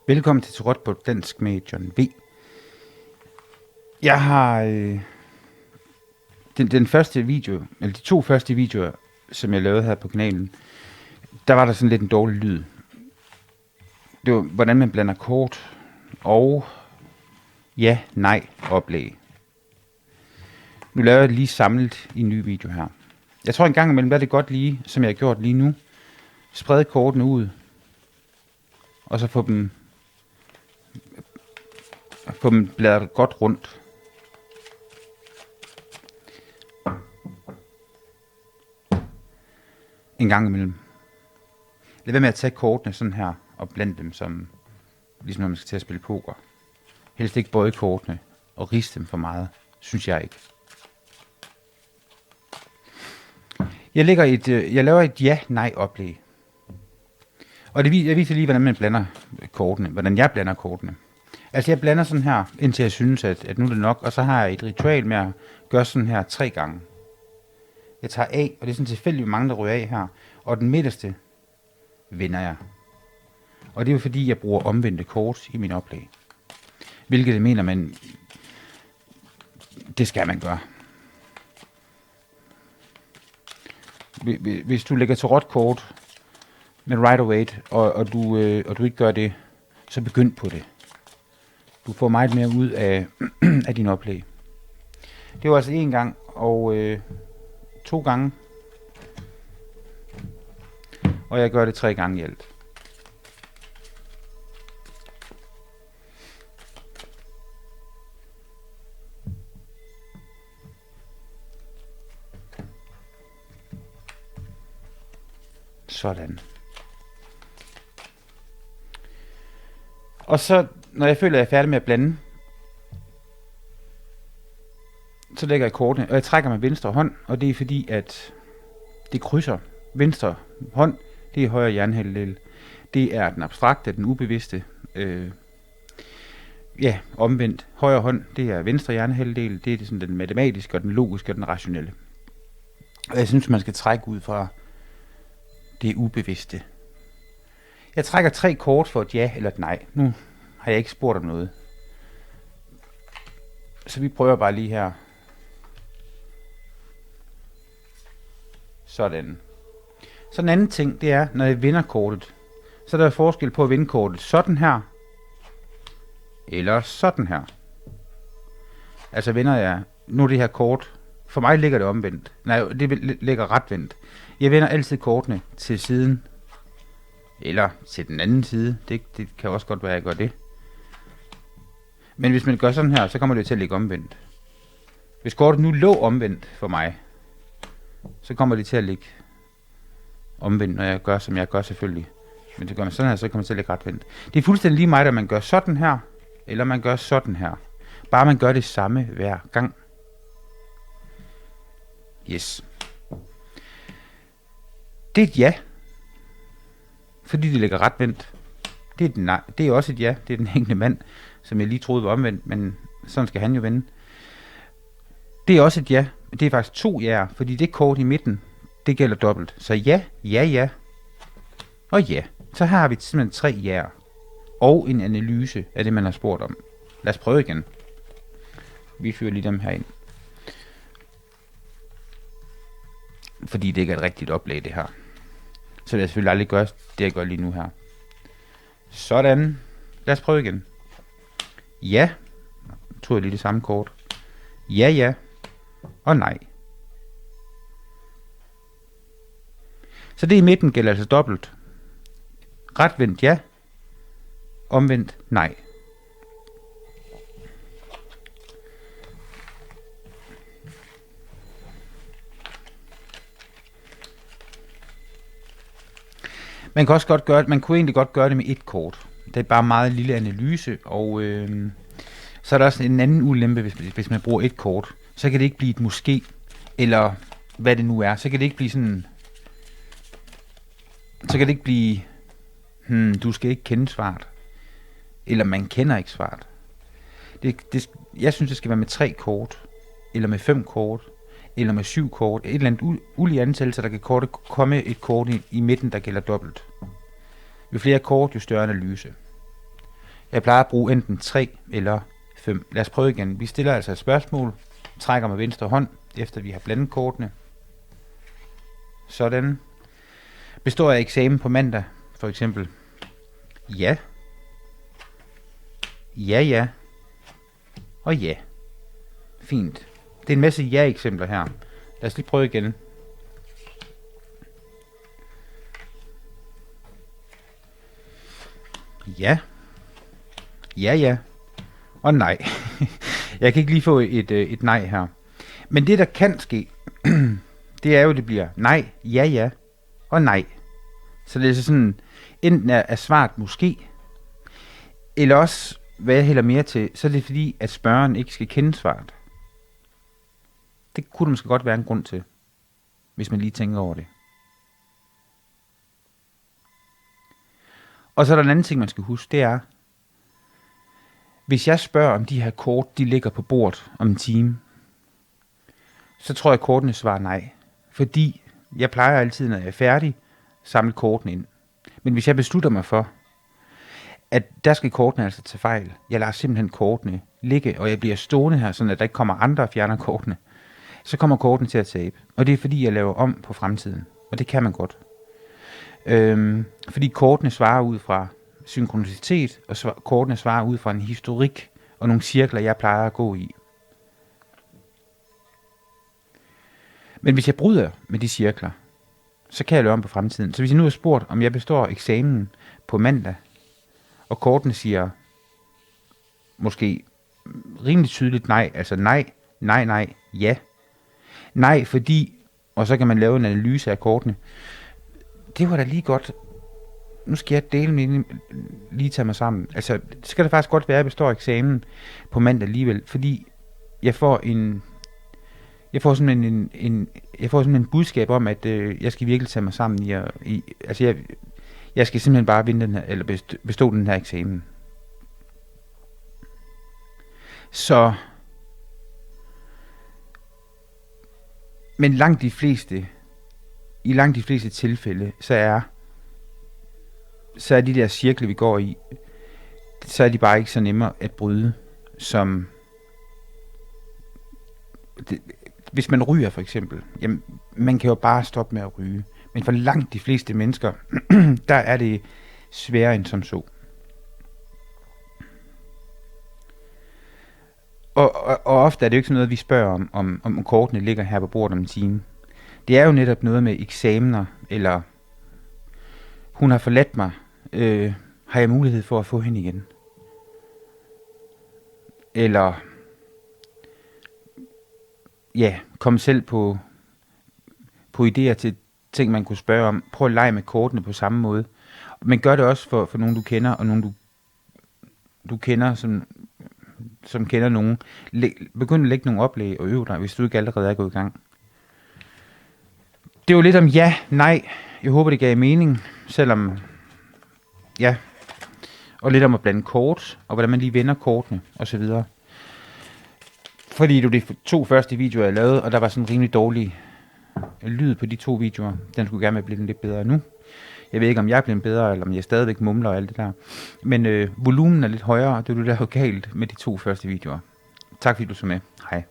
Velkommen til Tarot på Dansk med John V. Jeg har den første video, eller de to første videoer, som jeg lavede her på kanalen, der var der sådan lidt en dårlig lyd. Det var, hvordan man blander kort og ja-nej oplæg. Nu laver jeg det lige samlet i en ny video her. Jeg tror en gang imellem, der er det godt lige, som jeg har gjort lige nu, sprede kortene ud, og så få dem bladret godt rundt. En gang imellem. Lad være med at tage kortene sådan her og blande dem som, ligesom når man skal til at spille poker. Helst ikke bøje kortene og riste dem for meget, synes jeg ikke. Jeg laver et ja-nej oplæg. Og jeg viser lige, hvordan man blander kortene, hvordan jeg blander kortene. Altså jeg blander sådan her, indtil jeg synes, at nu er det nok, og så har jeg et ritual med at gøre sådan her 3 gange. Jeg tager af, og det er sådan tilfældigt, hvor mange der ryger af her, og den midterste vender jeg. Og det er jo fordi, jeg bruger omvendte kort i min oplæg. Hvilket det mener man, det skal man gøre. Hvis du lægger tarotkort med Rider-Waite, og du ikke gør det, så begynd på det. Du får meget mere ud af din oplæg. Det var altså 1 gang og 2 gange. Og jeg gør det 3 gange i alt. Sådan. Og så, når jeg føler, at jeg er færdig med at blande, så lægger jeg kortene, og jeg trækker med venstre hånd, og det er fordi, at det krydser. Venstre hånd, det er højre hjernehalvdel. Det er den abstrakte, den ubevidste. Omvendt. Højre hånd, det er venstre hjernehalvdel. Det er sådan den matematiske, og den logiske, og den rationelle. Og jeg synes, man skal trække ud fra det ubevidste. Jeg trækker 3 kort for et ja eller et nej. Nu har jeg ikke spurgt om noget. Så vi prøver bare lige her. Sådan. Så en anden ting, det er, når jeg vender kortet, så er der forskel på at vende kortet sådan her, eller sådan her. Altså vender jeg, nu det her kort, for mig ligger det omvendt. Nej, det ligger retvendt. Jeg vender altid kortene til siden, eller til den anden side. Det kan også godt være, at jeg gør det. Men hvis man gør sådan her, så kommer det til at ligge omvendt. Hvis kortet nu lå omvendt for mig, så kommer det til at ligge omvendt, når jeg gør, som jeg gør selvfølgelig. Men det gør man sådan her, så kommer det til at ligge retvendt. Det er fuldstændig lige meget, at man gør sådan her, eller man gør sådan her. Bare man gør det samme hver gang. Yes. Det er et ja, fordi det ligger retvendt. Det er et nej. Det er også et ja. Det er den enkelte mand, som jeg lige troede var omvendt, men sådan skal han jo vende. Det er også et ja. Det er faktisk 2 ja'er, fordi det kort i midten, det gælder dobbelt. Så ja, ja, ja og ja. Så her har vi simpelthen 3 ja'er og en analyse af det, man har spurgt om. Lad os prøve igen. Vi fører lige dem her ind. Fordi det ikke er et rigtigt oplæg, det her. Så vil jeg selvfølgelig aldrig gøre det, jeg gør lige nu her. Sådan. Lad os prøve igen. Ja. Nu tog jeg lige det samme kort. Ja, ja. Og nej. Så det i midten gælder altså dobbelt. Retvendt ja. Omvendt nej. Man kan også godt gøre det, man kunne egentlig godt gøre det med 1 kort. Det er bare meget lille analyse, og så er der også en anden ulempe, hvis man bruger 1 kort. Så kan det ikke blive et måske, eller hvad det nu er. Så kan det ikke blive sådan, så kan det ikke blive, du skal ikke kende svaret. Eller man kender ikke svaret. Jeg synes, det skal være med 3 kort, eller med 5 kort, eller med 7 kort, et eller andet ulige antal, så der kan komme et kort i midten, der gælder dobbelt. Jo flere kort, jo større analyse. Jeg plejer at bruge enten 3 eller 5. Lad os prøve igen. Vi stiller altså et spørgsmål, trækker med venstre hånd, efter vi har blandet kortene. Sådan. Består jeg eksamen på mandag, for eksempel? Ja. Ja, ja. Og ja. Fint. Det er en masse ja-eksempler her. Lad os lige prøve igen. Ja. Ja, ja. Og nej. Jeg kan ikke lige få et nej her. Men det, der kan ske, det er jo, det bliver nej, ja, ja og nej. Så det er sådan, enten er svaret måske, eller også, hvad jeg hælder mere til, så er det fordi, at spørgeren ikke skal kende svaret. Det kunne der måske godt være en grund til, hvis man lige tænker over det. Og så er der en anden ting, man skal huske, det er, hvis jeg spørger, om de her kort, de ligger på bordet om en time, så tror jeg, at kortene svarer nej. Fordi jeg plejer altid, når jeg er færdig, samle kortene ind. Men hvis jeg beslutter mig for, at der skal kortene altså tage fejl, jeg lader simpelthen kortene ligge, og jeg bliver stående her, så der ikke kommer andre og fjerner kortene, så kommer kortene til at tabe. Og det er fordi, jeg laver om på fremtiden. Og det kan man godt. Fordi kortene svarer ud fra synkronicitet, og kortene svarer ud fra en historik, og nogle cirkler, jeg plejer at gå i. Men hvis jeg bryder med de cirkler, så kan jeg lave om på fremtiden. Så hvis jeg nu har spurgt, om jeg består eksamen på mandag, og kortene siger måske rimelig tydeligt nej, altså nej, nej, nej, ja. Nej, fordi, og så kan man lave en analyse af kortene. Det var da lige godt. Nu skal jeg dele med lige tage mig sammen. Altså, det skal da faktisk godt være, at jeg består eksamen på mandag alligevel, fordi jeg får simpelthen en budskab om, at jeg skal virkelig tage mig sammen jeg skal simpelthen bare vinde den her, eller bestå den her eksamen. Så, men i langt de fleste tilfælde, så er de der cirkler, vi går i, så er de bare ikke så nemmere at bryde, som hvis man ryger for eksempel. Jamen, man kan jo bare stoppe med at ryge. Men for langt de fleste mennesker, der er det sværere end som så. Og ofte er det jo ikke sådan noget, vi spørger om kortene ligger her på bordet om en time. Det er jo netop noget med eksamener, eller hun har forladt mig, har jeg mulighed for at få hende igen? Eller ja, komme selv på idéer til ting, man kunne spørge om. Prøv at lege med kortene på samme måde. Men gør det også for nogen, du kender, og nogen, du kender, som kender nogen. Begynd at lægge nogle oplæg og øve dig, hvis du ikke allerede er gået i gang. Det var lidt om ja, nej. Jeg håber, det gav mening, selvom ja. Og lidt om at blande kort, og hvordan man lige vender kortene, osv. Fordi det var de 2 første videoer, jeg lavede, og der var sådan rimelig dårlig lyd på de 2 videoer. Den skulle gerne være blevet lidt bedre nu. Jeg ved ikke, om jeg er blevet bedre, eller om jeg stadigvæk mumler og alt det der. Men volumen er lidt højere, og det er jo der galt med de 2 første videoer. Tak fordi du så med. Hej.